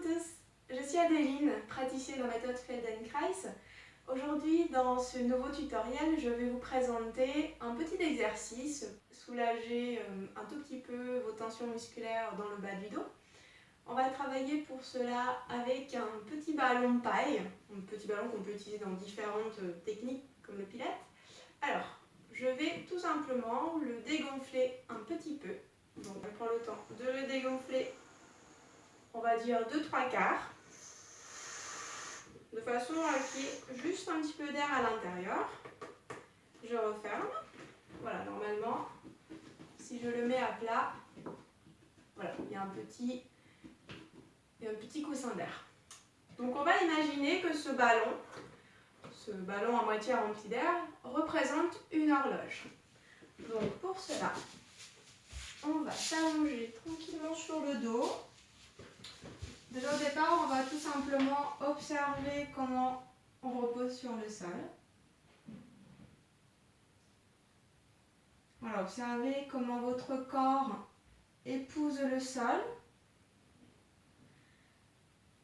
tous, je suis Adeline, praticienne en méthode Feldenkrais. Aujourd'hui, dans ce nouveau tutoriel, je vais vous présenter un petit exercice, soulager un tout petit peu vos tensions musculaires dans le bas du dos. On va travailler pour cela avec un petit ballon paille, un petit ballon qu'on peut utiliser dans différentes techniques comme le pilate. Alors, je vais tout simplement le dégonfler un petit peu. Donc, on prend le temps de le dégonfler, on va dire de 3/4, de façon à qu'il y ait juste un petit peu d'air à l'intérieur. Je referme. Voilà, normalement, si je le mets à plat, voilà, il y a un petit coussin d'air. Donc on va imaginer que ce ballon à moitié rempli d'air, représente une horloge. Donc pour cela, on va s'allonger tranquillement sur le dos. Déjà au départ, on va tout simplement observer comment on repose sur le sol. Voilà, observez comment votre corps épouse le sol.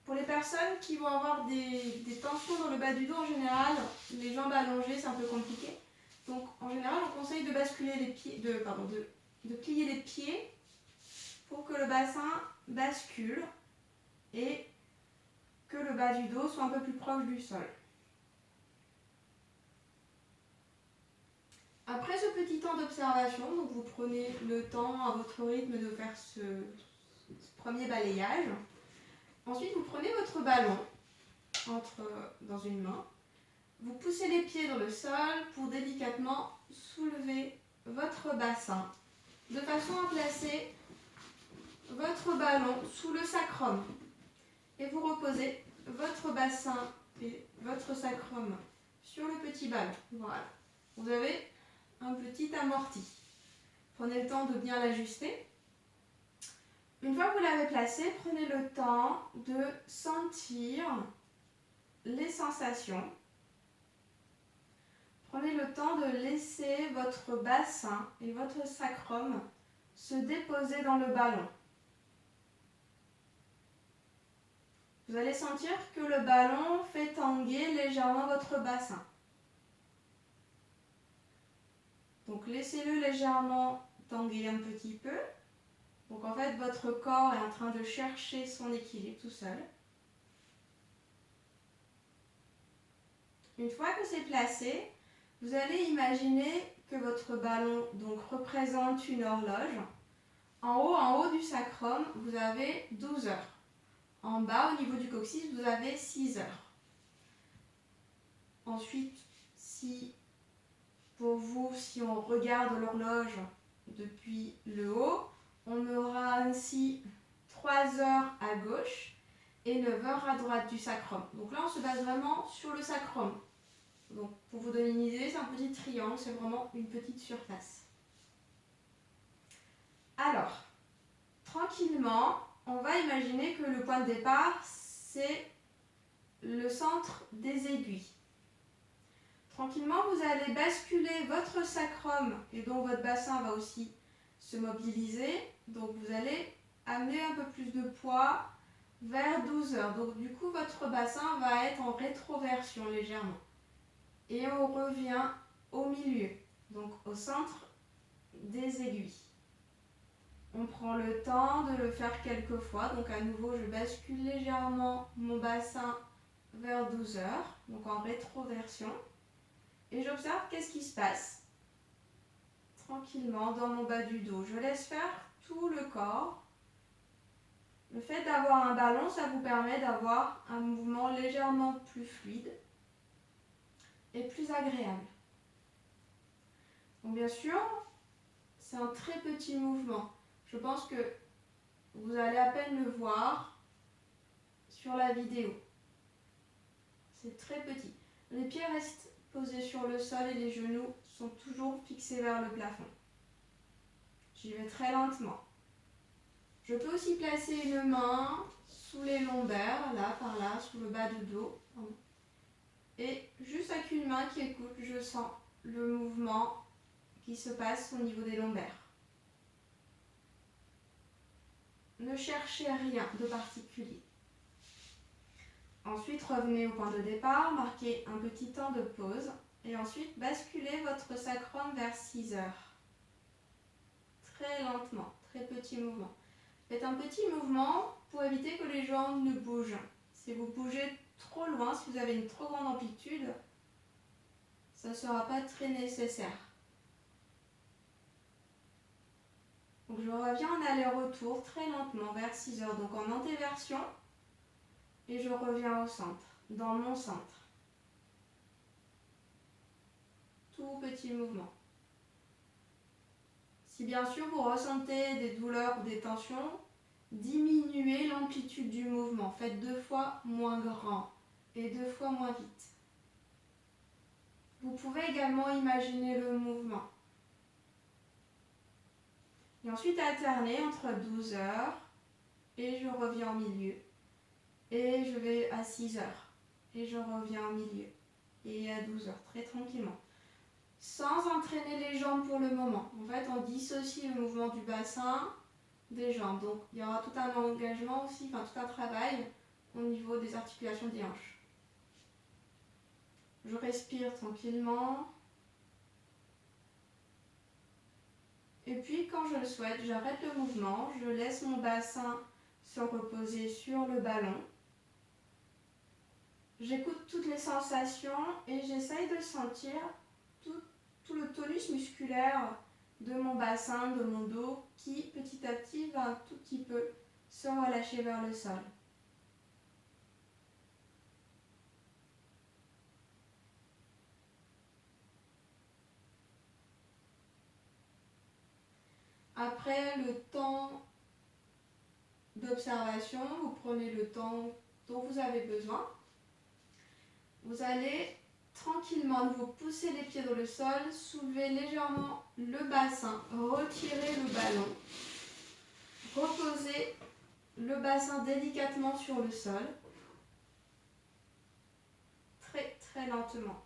Pour les personnes qui vont avoir des tensions dans le bas du dos, en général, les jambes allongées, c'est un peu compliqué. Donc, en général, on conseille de basculer les pieds, de plier les pieds pour que le bassin bascule et que le bas du dos soit un peu plus proche du sol. Après ce petit temps d'observation, donc vous prenez le temps à votre rythme de faire ce premier balayage. Ensuite, vous prenez votre ballon dans une main. Vous poussez les pieds dans le sol pour délicatement soulever votre bassin de façon à placer votre ballon sous le sacrum. Et vous reposez votre bassin et votre sacrum sur le petit ballon. Voilà. Vous avez un petit amorti. Prenez le temps de bien l'ajuster. Une fois que vous l'avez placé, prenez le temps de sentir les sensations. Prenez le temps de laisser votre bassin et votre sacrum se déposer dans le ballon. Vous allez sentir que le ballon fait tanguer légèrement votre bassin. Donc laissez-le légèrement tanguer un petit peu. Donc en fait, votre corps est en train de chercher son équilibre tout seul. Une fois que c'est placé, vous allez imaginer que votre ballon donc représente une horloge. En haut du sacrum, vous avez 12 heures. En bas, au niveau du coccyx, vous avez 6 heures. Ensuite, si on regarde l'horloge depuis le haut, on aura ainsi 3 heures à gauche et 9 heures à droite du sacrum. Donc là, on se base vraiment sur le sacrum. Donc, pour vous donner une idée, c'est un petit triangle, c'est vraiment une petite surface. Alors, tranquillement, on va imaginer que le point de départ, c'est le centre des aiguilles. Tranquillement, vous allez basculer votre sacrum et donc votre bassin va aussi se mobiliser. Donc, vous allez amener un peu plus de poids vers 12 heures. Donc, du coup, votre bassin va être en rétroversion légèrement. Et on revient au milieu, donc au centre des aiguilles. On prend le temps de le faire quelques fois. Donc à nouveau, je bascule légèrement mon bassin vers 12 heures, donc en rétroversion. Et j'observe qu'est-ce qui se passe. Tranquillement, dans mon bas du dos. Je laisse faire tout le corps. Le fait d'avoir un ballon, ça vous permet d'avoir un mouvement légèrement plus fluide et plus agréable. Donc bien sûr, c'est un très petit mouvement. Je pense que vous allez à peine le voir sur la vidéo. C'est très petit. Les pieds restent posés sur le sol et les genoux sont toujours fixés vers le plafond. J'y vais très lentement. Je peux aussi placer une main sous les lombaires, là, par là, sous le bas du dos. Et juste avec une main qui écoute, je sens le mouvement qui se passe au niveau des lombaires. Ne cherchez rien de particulier. Ensuite, revenez au point de départ, marquez un petit temps de pause et ensuite basculez votre sacrum vers 6 heures. Très lentement, très petit mouvement. Faites un petit mouvement pour éviter que les jambes ne bougent. Si vous bougez trop loin, si vous avez une trop grande amplitude, ça ne sera pas très nécessaire. Donc je reviens en aller-retour très lentement vers 6 heures, donc en antéversion, et je reviens au centre, dans mon centre. Tout petit mouvement. Si bien sûr vous ressentez des douleurs ou des tensions, diminuez l'amplitude du mouvement. Faites 2 fois moins grand et 2 fois moins vite. Vous pouvez également imaginer le mouvement. Et ensuite alterner entre 12 heures et je reviens au milieu. Et je vais à 6 heures et je reviens au milieu. Et à 12 heures, très tranquillement. Sans entraîner les jambes pour le moment. En fait, on dissocie le mouvement du bassin des jambes. Donc, il y aura tout un engagement aussi, enfin tout un travail au niveau des articulations des hanches. Je respire tranquillement. Et puis, quand je le souhaite, j'arrête le mouvement. Je laisse mon bassin se reposer sur le ballon. J'écoute toutes les sensations et j'essaye de sentir tout le tonus musculaire de mon bassin, de mon dos, qui petit à petit va un tout petit peu se relâcher vers le sol. Après le temps d'observation, vous prenez le temps dont vous avez besoin. Vous allez tranquillement vous pousser les pieds dans le sol, soulever légèrement le bassin, retirer le ballon, reposer le bassin délicatement sur le sol, très très lentement.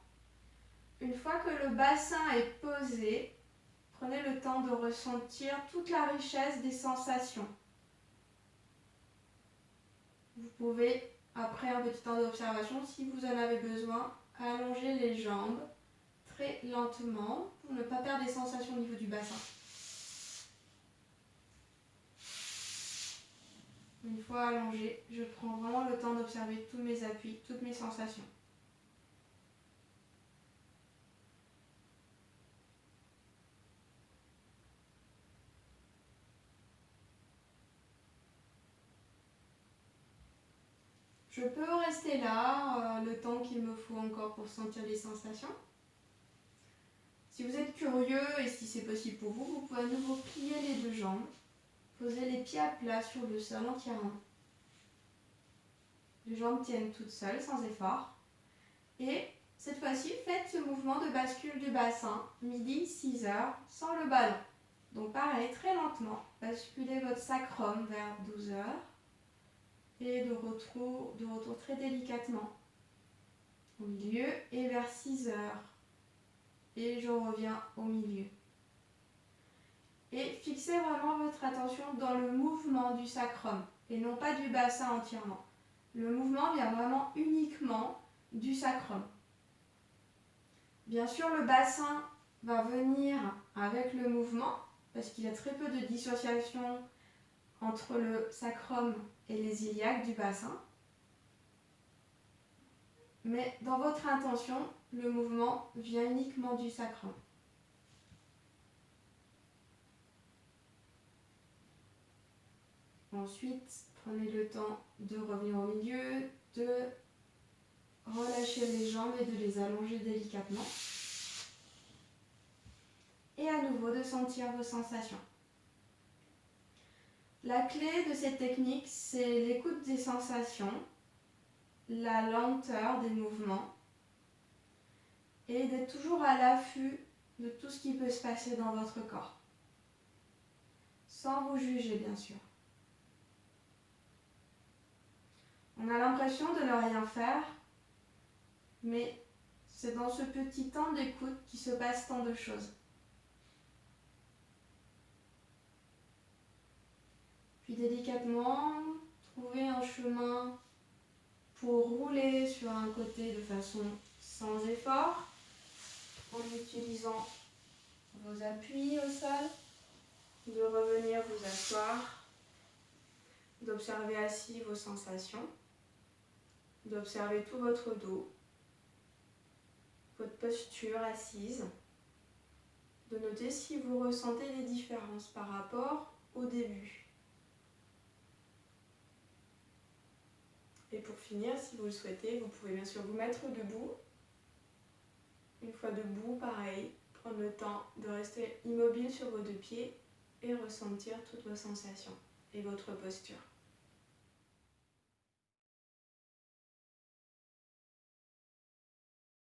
Une fois que le bassin est posé, prenez le temps de ressentir toute la richesse des sensations. Vous pouvez, après un petit temps d'observation, si vous en avez besoin, allonger les jambes très lentement pour ne pas perdre les sensations au niveau du bassin. Une fois allongé, je prends vraiment le temps d'observer tous mes appuis, toutes mes sensations. Je peux rester là le temps qu'il me faut encore pour sentir les sensations. Si vous êtes curieux et si c'est possible pour vous, vous pouvez à nouveau plier les deux jambes, poser les pieds à plat sur le sol entièrement. Les jambes tiennent toutes seules, sans effort. Et cette fois-ci, faites ce mouvement de bascule du bassin, midi, 6 heures, sans le ballon. Donc pareil, très lentement, basculez votre sacrum vers 12 heures et de retour très délicatement au milieu et vers 6 heures. Et je reviens au milieu. Et fixez vraiment votre attention dans le mouvement du sacrum et non pas du bassin entièrement. Le mouvement vient vraiment uniquement du sacrum. Bien sûr, le bassin va venir avec le mouvement parce qu'il y a très peu de dissociation entre le sacrum et les iliaques du bassin. Mais dans votre intention, le mouvement vient uniquement du sacrum. Ensuite, prenez le temps de revenir au milieu, de relâcher les jambes et de les allonger délicatement. Et à nouveau de sentir vos sensations. La clé de cette technique, c'est l'écoute des sensations, la lenteur des mouvements et d'être toujours à l'affût de tout ce qui peut se passer dans votre corps. Sans vous juger, bien sûr. On a l'impression de ne rien faire, mais c'est dans ce petit temps d'écoute qu'il se passe tant de choses. Puis délicatement, trouvez un chemin pour rouler sur un côté de façon sans effort, en utilisant vos appuis au sol, de revenir vous asseoir, d'observer assis vos sensations, d'observer tout votre dos, votre posture assise, de noter si vous ressentez des différences par rapport au début. Et pour finir, si vous le souhaitez, vous pouvez bien sûr vous mettre debout. Une fois debout, pareil, prendre le temps de rester immobile sur vos deux pieds et ressentir toutes vos sensations et votre posture.